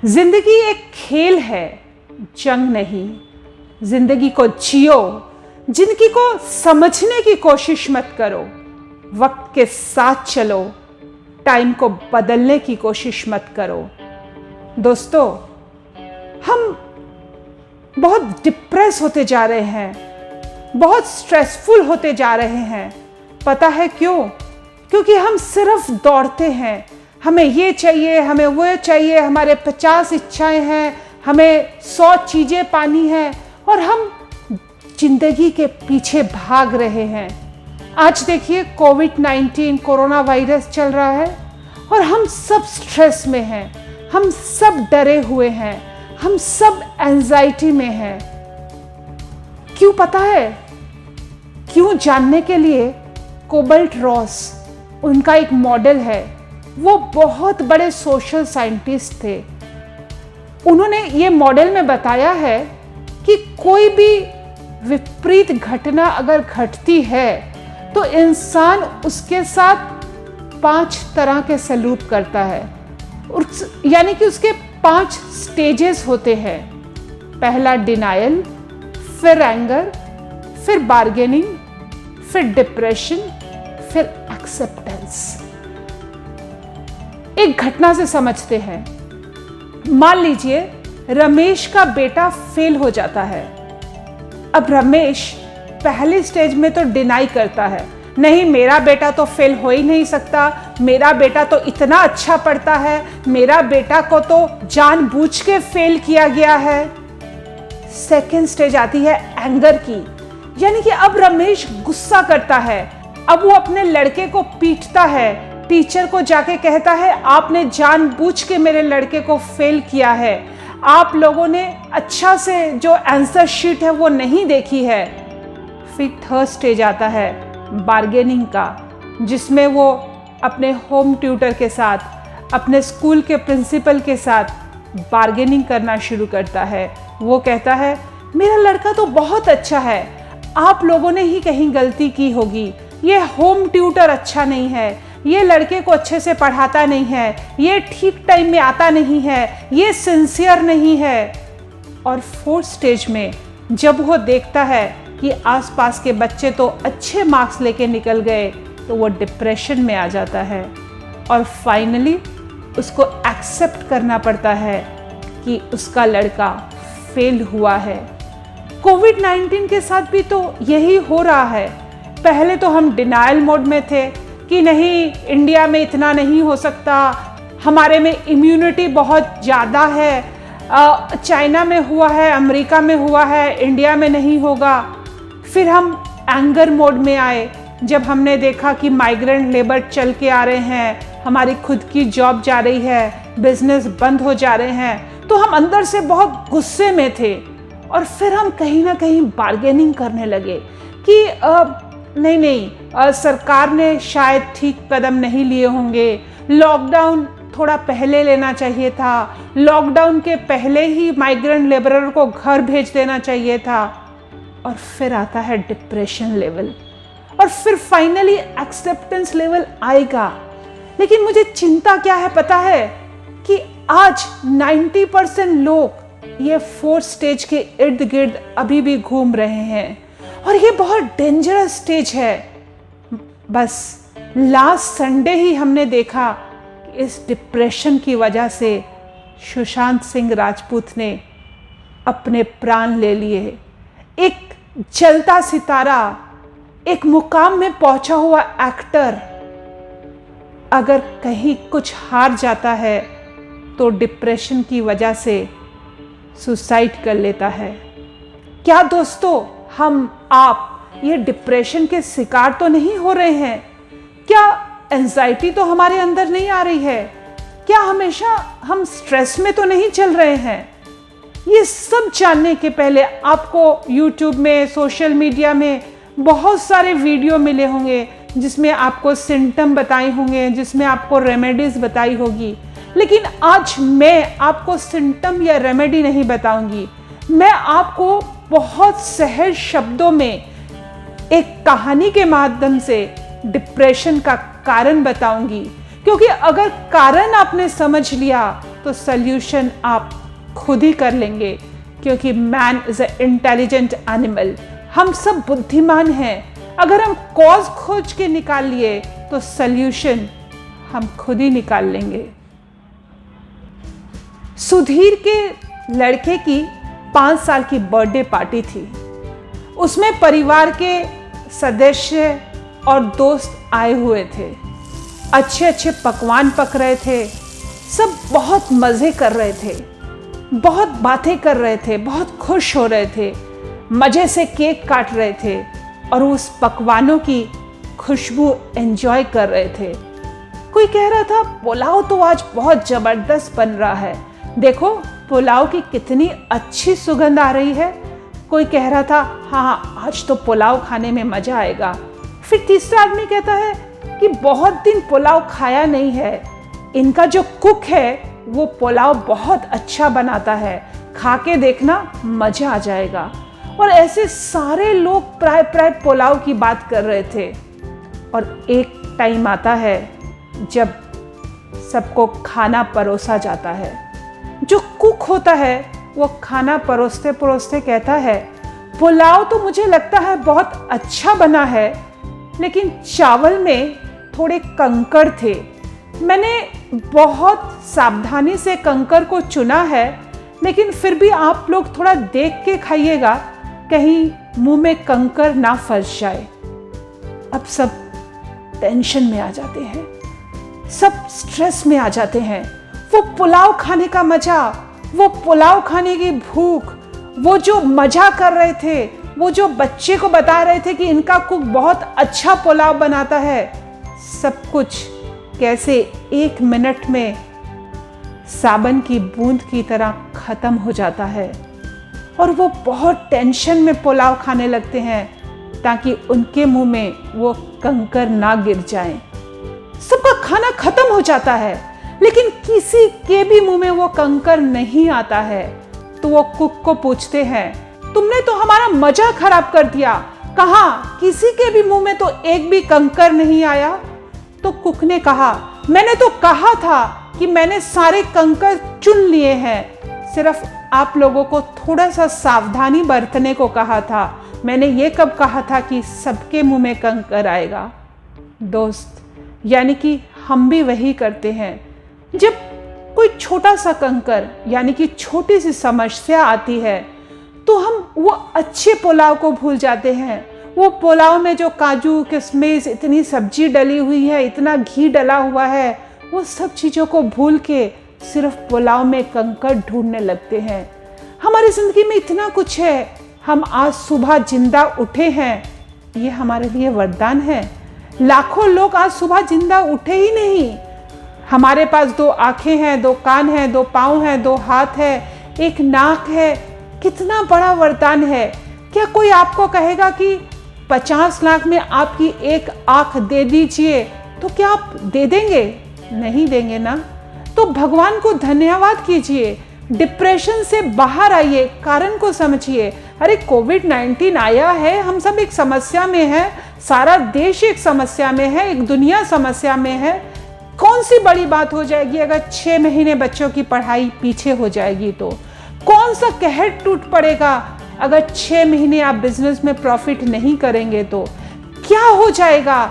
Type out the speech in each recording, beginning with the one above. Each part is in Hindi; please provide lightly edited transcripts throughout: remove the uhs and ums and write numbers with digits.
जिंदगी एक खेल है, जंग नहीं। जिंदगी को जियो, जिंदगी को समझने की कोशिश मत करो। वक्त के साथ चलो, टाइम को बदलने की कोशिश मत करो। दोस्तों, हम बहुत डिप्रेस होते जा रहे हैं, बहुत स्ट्रेसफुल होते जा रहे हैं। पता है क्यों? क्योंकि हम सिर्फ दौड़ते हैं। हमें ये चाहिए, हमें वो चाहिए, हमारे 50 इच्छाएं हैं, हमें 100 चीज़ें पानी है और हम जिंदगी के पीछे भाग रहे हैं। आज देखिए, कोविड-19 कोरोना वायरस चल रहा है और हम सब स्ट्रेस में हैं, हम सब डरे हुए हैं, हम सब एंजाइटी में हैं। क्यों पता है? क्यों जानने के लिए कोबल्ट रॉस, उनका एक मॉडल है। वो बहुत बड़े सोशल साइंटिस्ट थे। उन्होंने ये मॉडल में बताया है कि कोई भी विपरीत घटना अगर घटती है तो इंसान उसके साथ 5 तरह के सलूक करता है। यानी कि उसके 5 स्टेजेस होते हैं। पहला डिनायल, फिर एंगर, फिर बार्गेनिंग, फिर डिप्रेशन, फिर एक्सेप्टेंस। एक घटना से समझते हैं। मान लीजिए रमेश का बेटा फेल हो जाता है। अब रमेश पहली स्टेज में तो डिनाई करता है, नहीं मेरा बेटा तो फेल हो ही नहीं सकता, मेरा बेटा तो इतना अच्छा पढ़ता है, मेरा बेटा को तो जानबूझ के फेल किया गया है। सेकेंड स्टेज आती है एंगर की, यानी कि अब रमेश गुस्सा करता है। अब वो अपने लड़के को पीटता है, टीचर को जाके कहता है आपने जानबूझ के मेरे लड़के को फेल किया है, आप लोगों ने अच्छा से जो आंसर शीट है वो नहीं देखी है। फिर थर्ड स्टेज आता है बार्गेनिंग का, जिसमें वो अपने होम ट्यूटर के साथ, अपने स्कूल के प्रिंसिपल के साथ बार्गेनिंग करना शुरू करता है। वो कहता है मेरा लड़का तो बहुत अच्छा है, आप लोगों ने ही कहीं गलती की होगी, ये होम ट्यूटर अच्छा नहीं है, ये लड़के को अच्छे से पढ़ाता नहीं है, ये ठीक टाइम में आता नहीं है, ये सिंसियर नहीं है। और फोर्थ स्टेज में जब वो देखता है कि आसपास के बच्चे तो अच्छे मार्क्स लेके निकल गए, तो वो डिप्रेशन में आ जाता है और फाइनली उसको एक्सेप्ट करना पड़ता है कि उसका लड़का फेल हुआ है। कोविड-19 के साथ भी तो यही हो रहा है। पहले तो हम डिनायल मोड में थे कि नहीं, इंडिया में इतना नहीं हो सकता, हमारे में इम्यूनिटी बहुत ज़्यादा है, चाइना में हुआ है, अमेरिका में हुआ है, इंडिया में नहीं होगा। फिर हम एंगर मोड में आए जब हमने देखा कि माइग्रेंट लेबर चल के आ रहे हैं, हमारी खुद की जॉब जा रही है, बिजनेस बंद हो जा रहे हैं, तो हम अंदर से बहुत गुस्से में थे। और फिर हम कहीं ना कहीं बार्गेनिंग करने लगे कि नहीं, सरकार ने शायद ठीक कदम नहीं लिए होंगे, लॉकडाउन थोड़ा पहले लेना चाहिए था, लॉकडाउन के पहले ही माइग्रेंट लेबरर को घर भेज देना चाहिए था। और फिर आता है डिप्रेशन लेवल और फिर फाइनली एक्सेप्टेंस लेवल आएगा। लेकिन मुझे चिंता क्या है पता है? कि आज 90% लोग ये फोर्थ स्टेज के इर्द गिर्द अभी भी घूम रहे हैं और ये बहुत डेंजरस स्टेज है। बस लास्ट संडे ही हमने देखा कि इस डिप्रेशन की वजह से सुशांत सिंह राजपूत ने अपने प्राण ले लिए। एक जलता सितारा, एक मुकाम में पहुंचा हुआ एक्टर अगर कहीं कुछ हार जाता है तो डिप्रेशन की वजह से सुसाइड कर लेता है। क्या दोस्तों, आप ये डिप्रेशन के शिकार तो नहीं हो रहे हैं? क्या एंजाइटी तो हमारे अंदर नहीं आ रही है? क्या हमेशा हम स्ट्रेस में तो नहीं चल रहे हैं? ये सब जानने के पहले आपको YouTube में, सोशल मीडिया में बहुत सारे वीडियो मिले होंगे जिसमें आपको सिम्टम बताए होंगे, जिसमें आपको रेमेडीज बताई होगी। लेकिन आज मैं आपको सिम्टम या रेमेडी नहीं बताऊंगी, मैं आपको बहुत सहज शब्दों में एक कहानी के माध्यम से डिप्रेशन का कारण बताऊंगी। क्योंकि अगर कारण आपने समझ लिया तो सल्यूशन आप खुद ही कर लेंगे, क्योंकि man is a intelligent animal. हम सब बुद्धिमान हैं। अगर हम कॉज खोज के निकाल लिए तो सल्यूशन हम खुद ही निकाल लेंगे। सुधीर के लड़के की 5 साल की बर्थडे पार्टी थी। उसमें परिवार के सदस्य और दोस्त आए हुए थे। अच्छे अच्छे पकवान पक रहे थे। सब बहुत मज़े कर रहे थे, बहुत बातें कर रहे थे, बहुत खुश हो रहे थे, मज़े से केक काट रहे थे और उस पकवानों की खुशबू एंजॉय कर रहे थे। कोई कह रहा था पुलाव तो आज बहुत ज़बरदस्त बन रहा है, देखो पुलाव की कितनी अच्छी सुगंध आ रही है। कोई कह रहा था हाँ आज तो पुलाव खाने में मज़ा आएगा। फिर तीसरा आदमी कहता है कि बहुत दिन पुलाव खाया नहीं है, इनका जो कुक है वो पुलाव बहुत अच्छा बनाता है, खा के देखना मज़ा आ जाएगा। और ऐसे सारे लोग प्राय पुलाव की बात कर रहे थे। और एक टाइम आता है जब सबको खाना परोसा जाता है। जो कुक होता है वो खाना परोसते परोसते कहता है पुलाव तो मुझे लगता है बहुत अच्छा बना है, लेकिन चावल में थोड़े कंकड़ थे। मैंने बहुत सावधानी से कंकड़ को चुना है, लेकिन फिर भी आप लोग थोड़ा देख के खाइएगा, कहीं मुंह में कंकड़ ना फंस जाए। अब सब टेंशन में आ जाते हैं, सब स्ट्रेस में आ जाते हैं। वो पुलाव खाने का मजा, वो पुलाव खाने की भूख, वो जो मजा कर रहे थे, वो जो बच्चे को बता रहे थे कि इनका कुक बहुत अच्छा पुलाव बनाता है, सब कुछ कैसे 1 मिनट में साबन की बूंद की तरह खत्म हो जाता है। और वो बहुत टेंशन में पुलाव खाने लगते हैं ताकि उनके मुंह में वो कंकड़ ना गिर जाएं। सबका खाना खत्म हो जाता है, लेकिन किसी के भी मुंह में वो कंकड़ नहीं आता है। तो वो कुक को पूछते हैं तुमने तो हमारा मजा खराब कर दिया, कहाँ किसी के भी मुंह में तो एक भी कंकड़ नहीं आया। तो कुक ने कहा मैंने तो कहा था कि मैंने सारे कंकड़ चुन लिए हैं, सिर्फ आप लोगों को थोड़ा सा सावधानी बरतने को कहा था। मैंने ये कब कहा था कि सबके मुंह में कंकड़ आएगा। दोस्त, यानी कि हम भी वही करते हैं। जब कोई छोटा सा कंकड़ यानी कि छोटी सी समस्या आती है तो हम वो अच्छे पुलाव को भूल जाते हैं। वो पुलाव में जो काजू किशमिश, इतनी सब्जी डली हुई है, इतना घी डला हुआ है, वो सब चीज़ों को भूल के सिर्फ पुलाव में कंकड़ ढूंढने लगते हैं। हमारी ज़िंदगी में इतना कुछ है। हम आज सुबह जिंदा उठे हैं, ये हमारे लिए वरदान है। लाखों लोग आज सुबह जिंदा उठे ही नहीं। हमारे पास 2 आँखें हैं, 2 कान हैं, 2 पाँव हैं, 2 हाथ है, 1 नाक है। कितना बड़ा वरदान है। क्या कोई आपको कहेगा कि 50 लाख में आपकी 1 आँख दे दीजिए, तो क्या आप दे देंगे? नहीं देंगे ना। तो भगवान को धन्यवाद कीजिए, डिप्रेशन से बाहर आइए, कारण को समझिए। अरे कोविड-19 आया है, हम सब एक समस्या में हैं, सारा देश एक समस्या में है, एक दुनिया समस्या में है। कौन सी बड़ी बात हो जाएगी अगर 6 महीने बच्चों की पढ़ाई पीछे हो जाएगी? तो कौन सा कहर टूट पड़ेगा अगर 6 महीने आप बिजनेस में प्रॉफिट नहीं करेंगे? तो क्या हो जाएगा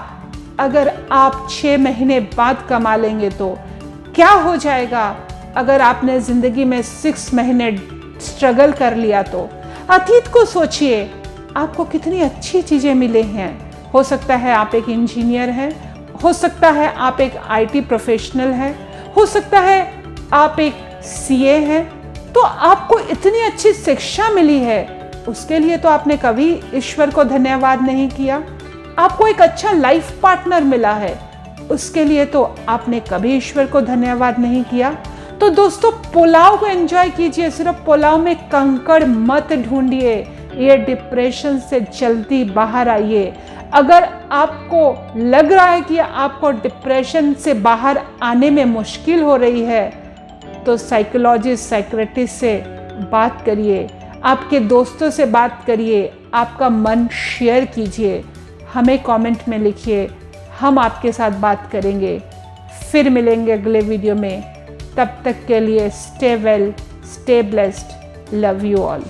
अगर आप 6 महीने बाद कमा लेंगे? तो क्या हो जाएगा अगर आपने ज़िंदगी में 6 महीने स्ट्रगल कर लिया? तो अतीत को सोचिए, आपको कितनी अच्छी चीज़ें मिली हैं। हो सकता है आप एक इंजीनियर हैं, हो सकता है आप एक IT प्रोफेशनल हैं, हो सकता है आप एक CA हैं। तो आपको इतनी अच्छी शिक्षा मिली है, उसके लिए तो आपने कभी ईश्वर को धन्यवाद नहीं किया। आपको एक अच्छा लाइफ पार्टनर मिला है, उसके लिए तो आपने कभी ईश्वर को धन्यवाद नहीं किया। तो दोस्तों, पुलाव को एंजॉय कीजिए, सिर्फ पुलाव में कंकड़ मत ढूंढिए। ये डिप्रेशन से जल्दी बाहर आइए। अगर आपको लग रहा है कि आपको डिप्रेशन से बाहर आने में मुश्किल हो रही है, तो साइकोलॉजिस्ट, साइकियाट्रिस्ट से बात करिए, आपके दोस्तों से बात करिए, आपका मन शेयर कीजिए, हमें कमेंट में लिखिए, हम आपके साथ बात करेंगे। फिर मिलेंगे अगले वीडियो में। तब तक के लिए stay well, stay blessed, love you all.